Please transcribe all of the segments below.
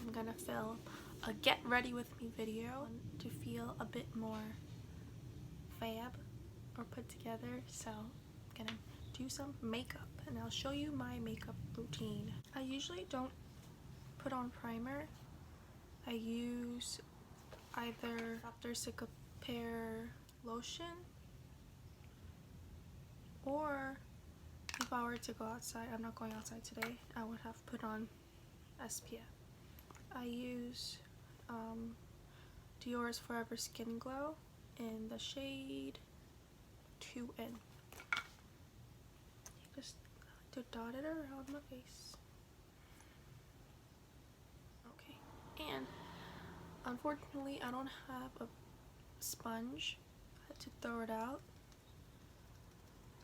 I'm gonna film a get ready with me video to feel a bit more fab or put together. So I'm gonna do some makeup and I'll show you my makeup routine. I usually don't put on primer. I use either Dr. Cicapair lotion, or if I were to go outside, I'm not going outside today, I would have put on SPF. I use Dior's Forever Skin Glow in the shade 2N. Just like to dot it around my face. Okay, and unfortunately I don't have a sponge to throw it out,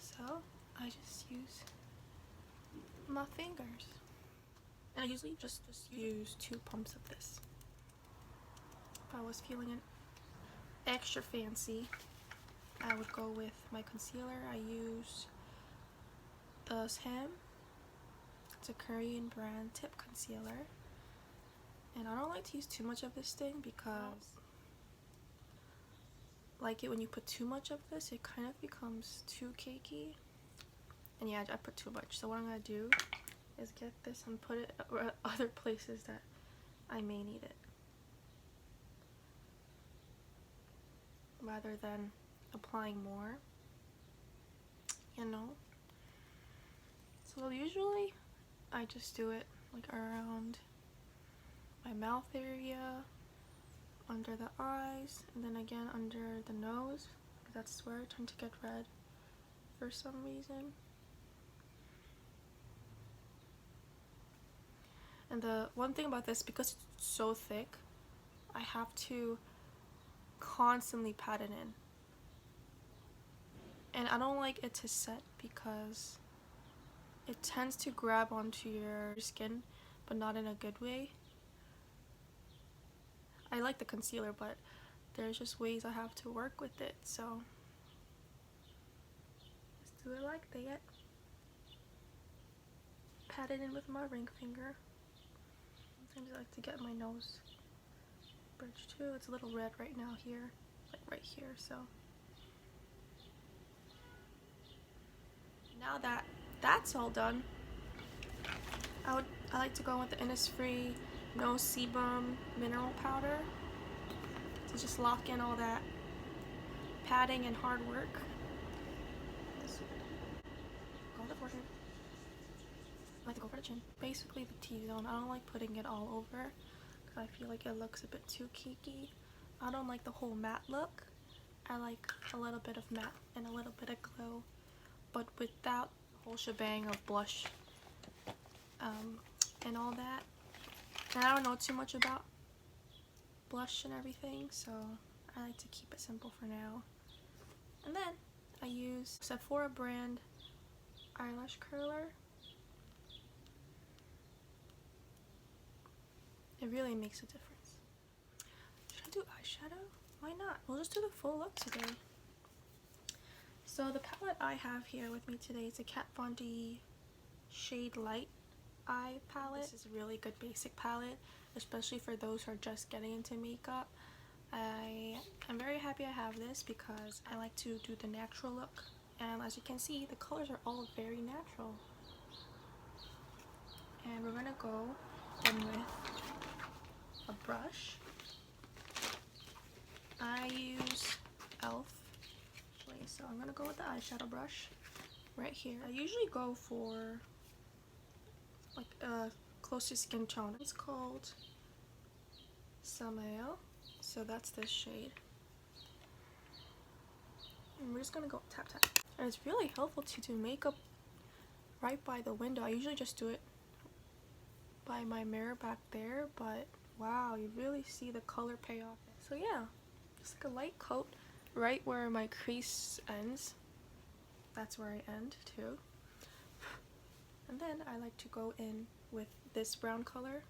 so I just use my fingers. And I usually just use 2 pumps of this. If I was feeling it extra fancy, I would go with my concealer. I use the Saem, it's a Korean brand, Tip Concealer. And I don't like to use too much of this thing because like it when you put too much of this, it kind of becomes too cakey. And yeah, I put too much. So what I'm gonna do is get this and put it other places that I may need it, rather than applying more, you know. So usually I just do it like around my mouth area, under the eyes, and then again under the nose, because that's where I tend to get red for some reason. And the one thing about this, because it's so thick, I have to constantly pat it in. And I don't like it to set because it tends to grab onto your skin, but not in a good way. I like the concealer, but there's just ways I have to work with it, so just do it like that. Pat it in with my ring finger. Sometimes I like to get my nose bridge too. It's a little red right now here, like right here, so. Now that that's all done, I like to go with the Innisfree No Sebum Mineral Powder to just lock in all that padding and hard work. Go to the forehead. I like to go for the chin. Basically the T-zone. I don't like putting it all over because I feel like it looks a bit too cakey. I don't like the whole matte look. I like a little bit of matte and a little bit of glow, but without the whole shebang of blush and all that. And I don't know too much about blush and everything, so I like to keep it simple for now. And then I use Sephora brand eyelash curler. It really makes a difference. Should I do eyeshadow? Why not? We'll just do the full look today. So the palette I have here with me today is a Kat Von D Shade Light Eye palette. This is a really good basic palette, especially for those who are just getting into makeup. I'm very happy I have this because I like to do the natural look, and as you can see, the colors are all very natural. And we're gonna go in with a brush. I use e.l.f. So I'm gonna go with the eyeshadow brush right here. I usually go for like a closer skin tone. It's called Saem, so that's this shade. And we're just gonna go tap tap. And it's really helpful to do makeup right by the window. I usually just do it by my mirror back there, but wow, you really see the color payoff. So yeah, just like a light coat right where my crease ends. That's where I end too. And then I like to go in with this brown color.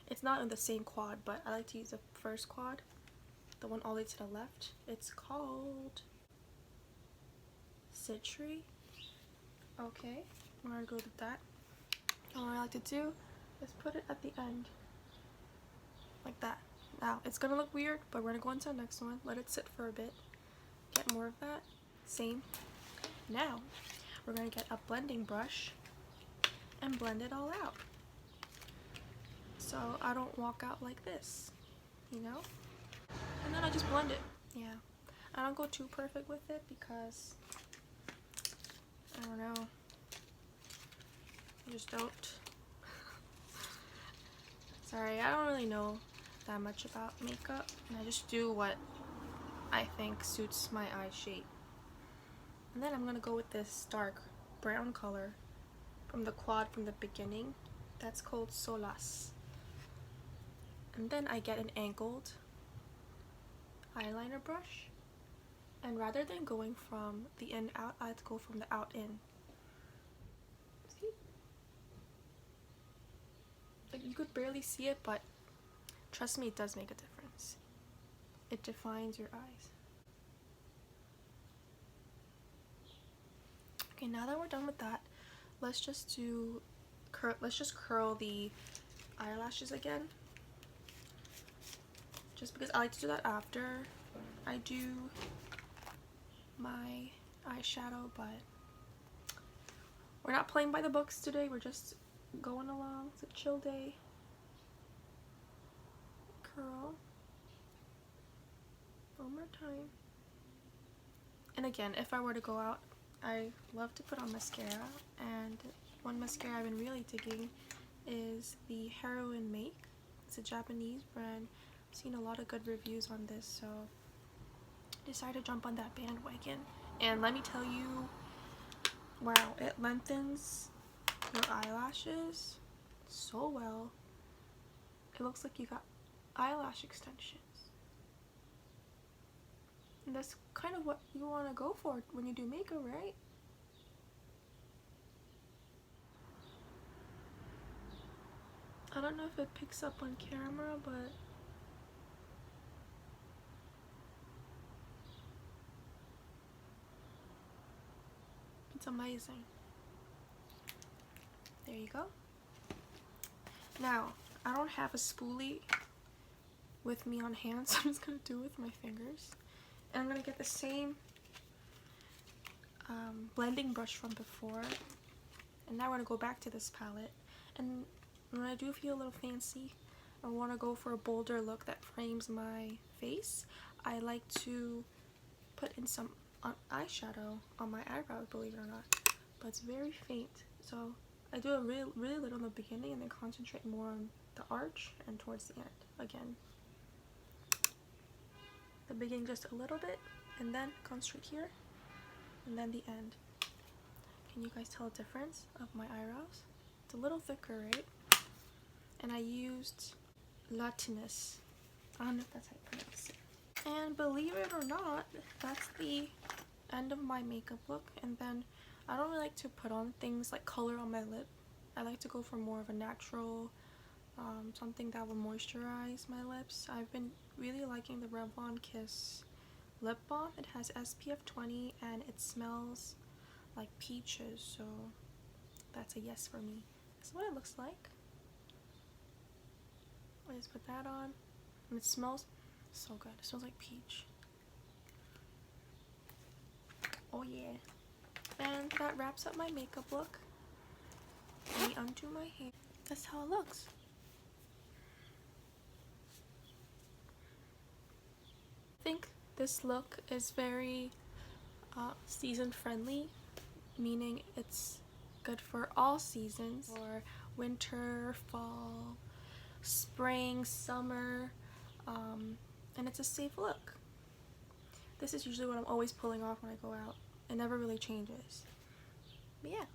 It's not in the same quad, but I like to use the first quad, the one all the way to the left. It's called Citrus. Okay, I'm gonna go with that. And what I like to do is put it at the end like that. Now, it's gonna look weird, but we're gonna go into the next one, let it sit for a bit, get more of that. Same. Now, we're gonna get a blending brush and blend it all out. So I don't walk out like this, you know? And then I just blend it. Yeah. I don't go too perfect with it because, I don't know. I just don't. Sorry, I don't really know that much about makeup, and I just do what I think suits my eye shape. And then I'm gonna go with this dark brown color from the quad from the beginning. That's called Solas. And then I get an angled eyeliner brush, and rather than going from the in out, I have to go from the out in. See? Like, you could barely see it, but trust me, it does make a difference. It defines your eyes. Okay, now that we're done with that, let's just curl the eyelashes again. Just because I like to do that after I do my eyeshadow, but we're not playing by the books today. We're just going along. It's a chill day. Curl. One more time. And again, if I were to go out, I love to put on mascara, and one mascara I've been really digging is the Heroine Make. It's a Japanese brand. I've seen a lot of good reviews on this, so I decided to jump on that bandwagon. And let me tell you, wow, it lengthens your eyelashes so well. It looks like you got eyelash extensions. And that's kind of what you want to go for when you do makeup, right? I don't know if it picks up on camera, but it's amazing. There you go. Now, I don't have a spoolie with me on hand, so I'm just going to do it with my fingers. And I'm going to get the same blending brush from before. And now we're going to go back to this palette. And when I do feel a little fancy, I want to go for a bolder look that frames my face. I like to put in some eyeshadow on my eyebrows, believe it or not. But it's very faint. So I do it really little in the beginning and then concentrate more on the arch and towards the end again. The beginning just a little bit, and then concentrate here, and then the end. Can you guys tell a difference of my eyebrows? It's a little thicker, right? And I used Latinus. I don't know if that's how you pronounce it. And believe it or not, that's the end of my makeup look. And then I don't really like to put on things like color on my lip. I like to go for more of a natural, something that will moisturize my lips. I've been really liking the Revlon Kiss lip balm. It has SPF 20 and it smells like peaches, so that's a yes for me. This is what it looks like. I just put that on, and it smells so good. It smells like peach. Oh yeah. And that wraps up my makeup look. Let me undo my hair. That's how it looks. I think this look is very season friendly, meaning it's good for all seasons, for winter, fall, spring, summer, and it's a safe look. This is usually what I'm always pulling off when I go out. It never really changes. But yeah,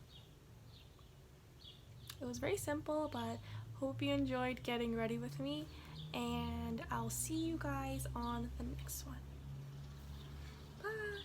it was very simple, but hope you enjoyed getting ready with me, and I'll see you guys on the next one. Bye!